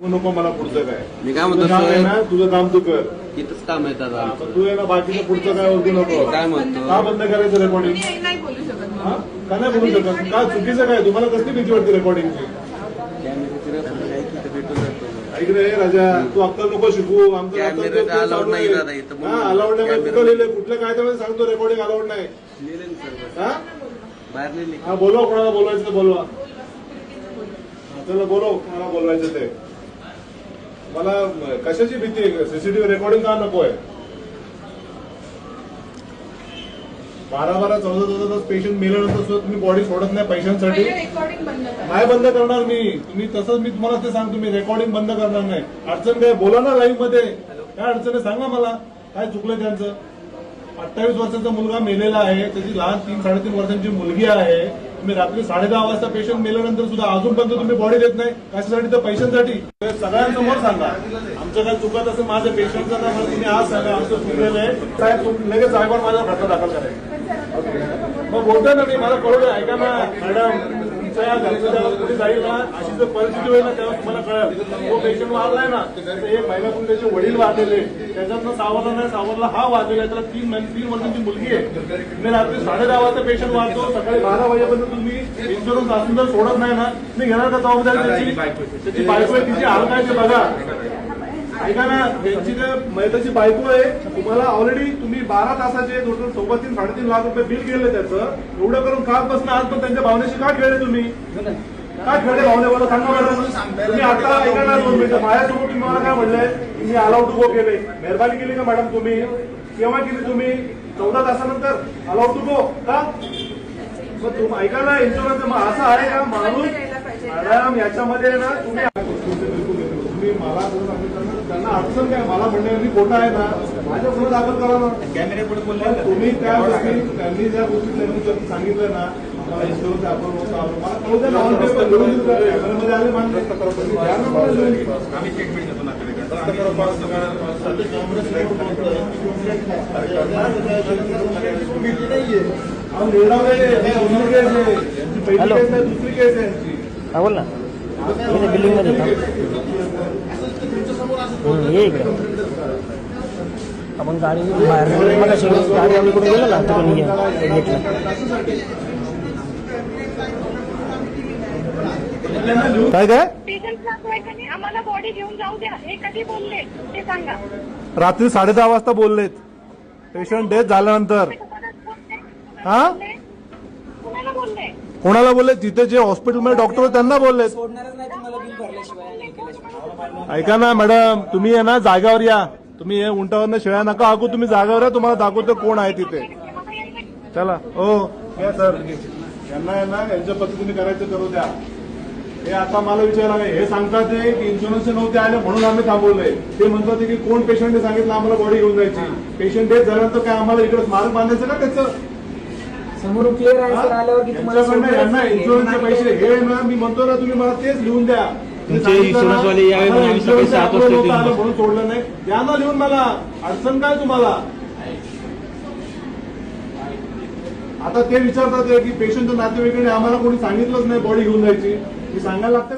नको मला पुढचं काय मी काय म्हणतो तुझं काम तू कर. इथंच काम आहे दादा. तू आहे ना बाकीचं पुढचं काय ओळखू नको. काय म्हणतो का बंद करायचं रेकॉर्डिंग? नाही बोलू शकत का नाही बोलू शकत? का चुकीचं काय? तुम्हाला कसली भीती वाटते रेकॉर्डिंगची? ऐक रे राजा, तू अक्कल नको शिकू. आमचं अलाउड नाही दादा इथं. अलाउड नाही. कुठं लिहिलंय? कुठल्या कायद्यामध्ये सांगतो रेकॉर्डिंग अलाउड नाही? हा बाहेर लिहिली. हा, बोलवा. कोणाला बोलवायचं ते बोलवा. चला बोलव कोणाला बोलवायचं ते. मला कशाची भीती आहे? सीसीटीव्ही रेकॉर्डिंग का नको आहे? 12-12, 14-14 तास पेशंट मेल्यानंतर सुद्धा तुम्ही बॉडी सोडत नाही पैशांसाठी. रेकॉर्डिंग बंद करा. नाही बंद करणार मी. तुम्ही तसंच मी तुम्हाला ते सांगतो, मी रेकॉर्डिंग बंद करणार नाही. अडचण काय? बोला ना लाईव्ह मध्ये. काय अडचण आहे सांगा मला. काय चुकलं त्यांचं? 28 वर्षाचा मुलगा मेलेला आहे, त्याची लहान 3-3.5 वर्षांची मुलगी आहे. तुम्ही रात्री 10:30 वाजता पेशंट मेल्यानंतर सुद्धा अजूनपर्यंत तुम्ही बॉडी देत नाही. कशासाठी? तर पैशांसाठी. सगळ्यांसमोर सांगा आमचं काय चुकत असेल. माझ्या पेशंटचं ना तुम्ही आज सांगा आमचं चुकलेलं आहे साहेब. लगेच साहेबांवर माझ्यावर घटना दाखल करायचं. मग बोलतोय ना मी, मला कळू द्या. ऐका ना मॅडम, तुमच्या घरचं जेव्हा कुठे जाईल ना, अशी जर परिस्थिती होईल ना तेव्हा तुम्हाला कळेल. तो पेशंट वारलाय ना, एक महिला पण त्याचे वडील वारलेले, त्याच्यातनं सावरला नाही, सावरला हा वारलेला आहे. त्याला 3 वर्षांची मुलगी आहे. मी रात्री 10:30 वाजता पेशंट वारतो, सकाळी 12 वाजेपर्यंत तुम्ही इन्शुरन्स असून जर सोडत नाही ना, मी घेणार का जबाबदारी त्याची? त्याची बायको आहे, तिची हाल काय ते बघा. ऐका ना, त्यांची मैताची बायको आहे. तुम्हाला ऑलरेडी तुम्ही 12 तासाचे टोटल 3.5 लाख रुपये बिल केलं त्याचं. एवढं करून खात बसणं आज पण त्यांच्या भावनेशी का खेळले तुम्ही? का खेळले भावनेवर सांगा मॅडम. तुम्ही आता ऐका ना 2 मिनिटं. माझ्यासमोर तुम्ही मला काय म्हणलंय? मी अलाउड टू गो केले. मेहरबानी केली का मॅडम तुम्ही? केव्हा केली तुम्ही? 14 तासानंतर अलाउड टू गो का? मग तुम्ही ऐका ना, इन्शुरन्स असं आहे का माणूस? मॅडम याच्यामध्ये ना तुम्ही मला त्यांना अडचण काय? मला म्हणण्याची खोटं आहे ना, माझ्या पुढे दाखल करा ना. कॅमेरे पुढे बोलले तुम्ही त्या गोष्टी, त्यांनी ज्या गोष्टी त्यांनी सांगितलं ना, मला इन्शुरन्स आपण मला कळू द्या ना. कॅमेऱ्यामध्ये आले माणसं आम्ही स्टेटमेंट देतो ना. दुसरी केस आहे यांची. बोल ना. बिल्डिंग मध्ये ये इकडे. आपण गाडी बाहेर मला गाडी आम्ही कुठे गेलो ना तर घेतलं. काय काय? आम्हाला बॉडी घेऊन जाऊ द्या. हे कधी बोलले ते सांगा. रात्री 10:30 वाजता बोललेत पेशंट डेथ झाल्यानंतर. हा, कोणाला बोलले? कोणाला बोलले? तिथे जे हॉस्पिटलमध्ये डॉक्टर होते त्यांना बोललेत. ऐका ना मॅडम, तुम्ही आहे ना जागावर या. तुम्ही उंटावरनं शिळ्या नका हाकू. तुम्ही जागावर या, तुम्हाला दाखवतो कोण आहे तिथे. चला. हो या सर. यांना आहे ना यांच्या पद्धतीने करायचं करू द्या. हे आता मला विचारायला हे सांगतात की इन्शुरन्स नव्हते आले म्हणून आम्ही थांबवलंय. ते म्हणतात की कोण पेशंटने सांगितलं आम्हाला बॉडी घेऊन जायची? पेशंट डेथ झाल्यानंतर काय आम्हाला इकडे स्मारक बांधायचं का त्याचं? समोरून क्लिअर आल्यावर की तुम्हाला यांना इन्शुरन्सचे पैसे हे ना, मी म्हणतो ना तुम्ही मला तेच लिहून द्या. इन्शुरन्स वाले यावे म्हणून सकाळी 7 वाजता म्हणून सोडलं नाही. द्या ना लिहून. मला अडचण काय तुम्हाला? आता ते विचारतात की पेशंटच्या नातेवाईकांनी आम्हाला कोणी सांगितलंच नाही बॉडी घेऊन जायची. मी सांगायला लागतं.